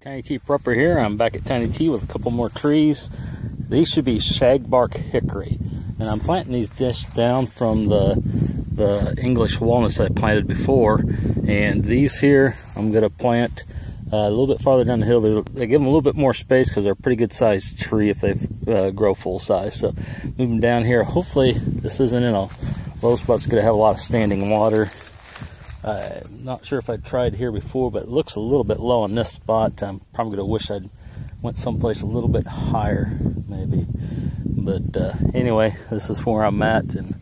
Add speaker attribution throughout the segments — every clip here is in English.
Speaker 1: TinyT Prepper here. I'm back at TinyT with a couple more trees. These should be Shagbark Hickory, and I'm planting these discs down from the English walnuts that I planted before. And these here I'm going to plant a little bit farther down the hill. They give them a little bit more space because they're a pretty good sized tree if they grow full size. So moving down here, hopefully this isn't in a low spot. It's going to have a lot of standing water. Not sure if I tried here before, but it looks a little bit low on this spot. I'm probably going to wish I'd went someplace a little bit higher, maybe. But anyway, this is where I'm at, and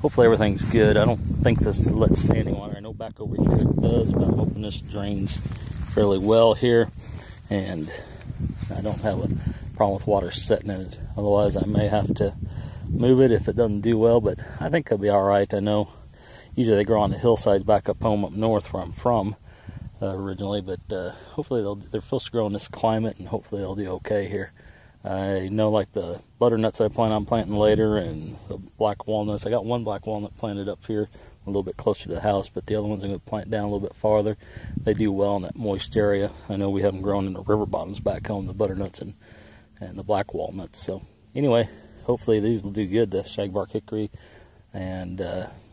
Speaker 1: hopefully everything's good. I don't think this lets standing water. I know back over here it does, but I'm hoping this drains fairly well here, and I don't have a problem with water setting in it. Otherwise, I may have to move it if it doesn't do well, but I think it'll be all right. I know usually they grow on the hillsides back up home up north where I'm from originally, but hopefully they're supposed to grow in this climate, and hopefully they'll do okay here. I know, like the butternuts I plan on planting later, and the black walnuts. I got one black walnut planted up here a little bit closer to the house, but the other ones I'm going to plant down a little bit farther. They do well in that moist area. I know we have them growing in the river bottoms back home, the butternuts and the black walnuts. So anyway, hopefully these will do good, the Shagbark Hickory. And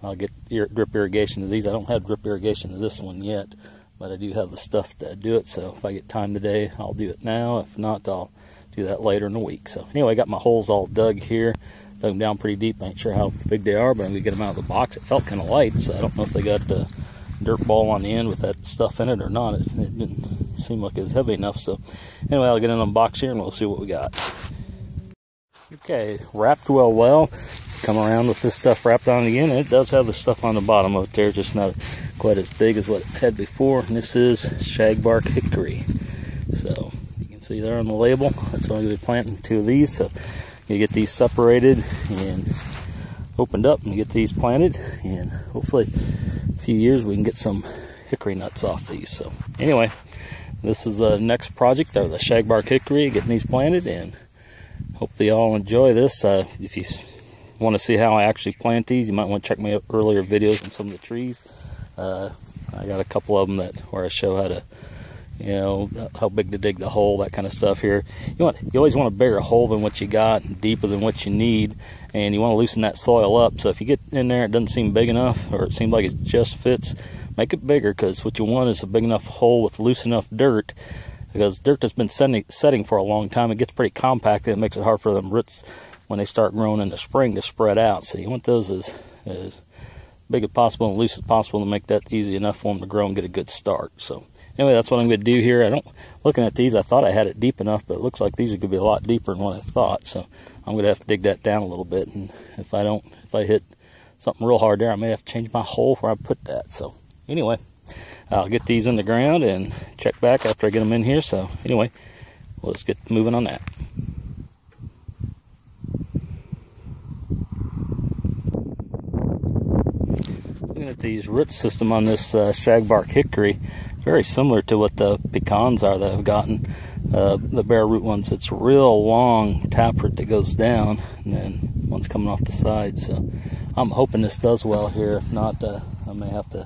Speaker 1: I'll get drip irrigation to these. I don't have drip irrigation to this one yet, but I do have the stuff to do it. So if I get time today, I'll do it now. If not, I'll do that later in the week. So anyway, I got my holes all dug here. Dug them down pretty deep. I ain't sure how big they are, but I'm going to get them out of the box. It felt kind of light, so I don't know if they got the dirt ball on the end with that stuff in it or not. It didn't seem like it was heavy enough. So anyway, I'll get in the box here and we'll see what we got. Okay, wrapped well. Come around with this stuff wrapped on again, and it does have the stuff on the bottom of it there, just not quite as big as what it had before. And this is Shagbark Hickory. So you can see there on the label. That's why I'm going to be planting 2 of these. So you get these separated and opened up and get these planted, and hopefully in a few years we can get some hickory nuts off these. So anyway, this is the next project, or the Shagbark Hickory, getting these planted, and hopefully you all enjoy this. If you want to see how I actually plant these, you might want to check my earlier videos on some of the trees. I got a couple of them where I show how to, how big to dig the hole, that kind of stuff here. You always want a bigger hole than what you got, and deeper than what you need, and you want to loosen that soil up. So if you get in there, it doesn't seem big enough, or it seems like it just fits, make it bigger, because what you want is a big enough hole with loose enough dirt, because dirt that's been setting for a long time, it gets pretty compacted. It makes it hard for them roots when they start growing in the spring to spread out. So you want those as big as possible and loose as possible to make that easy enough for them to grow and get a good start. So anyway, that's what I'm going to do here. Looking at these, I thought I had it deep enough, but it looks like these are going to be a lot deeper than what I thought. So I'm going to have to dig that down a little bit, and if I hit something real hard there, I may have to change my hole where I put that. So anyway, I'll get these in the ground and check back after I get them in here. So anyway, let's get moving on that. Looking at these root system on this Shagbark Hickory, very similar to what the pecans are that I've gotten, the bare root ones. It's a real long taproot that goes down, and then one's coming off the side. So I'm hoping this does well here. If not, I may have to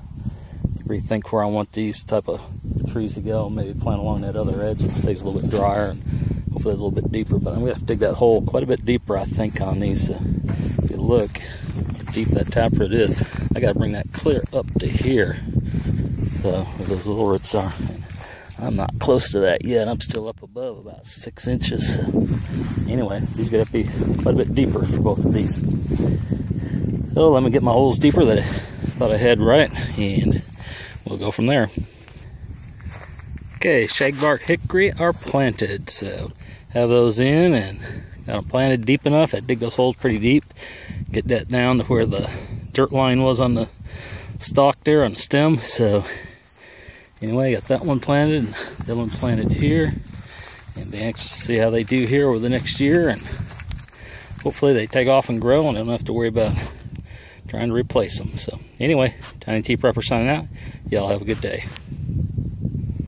Speaker 1: rethink where I want these type of trees to go. Maybe plant along that other edge. It stays a little bit drier, and hopefully it's a little bit deeper. But I'm going to have to dig that hole quite a bit deeper, I think, on these. If you look how deep that taproot is, I got to bring that clear up to here, so where those little roots are. And I'm not close to that yet. I'm still up above about 6 inches. So anyway, these got to be quite a bit deeper for both of these. So let me get my holes deeper that I thought I had right, and we'll go from there. Okay, Shagbark Hickory are planted. So have those in and got them planted deep enough. I dig those holes pretty deep. Get that down to where the dirt line was on the stalk there on the stem. So anyway, got that one planted and the other one planted here. And be anxious to see how they do here over the next year. And hopefully they take off and grow, and I don't have to worry about trying to replace them. So anyway, TinyT Prepper signing out. Y'all have a good day.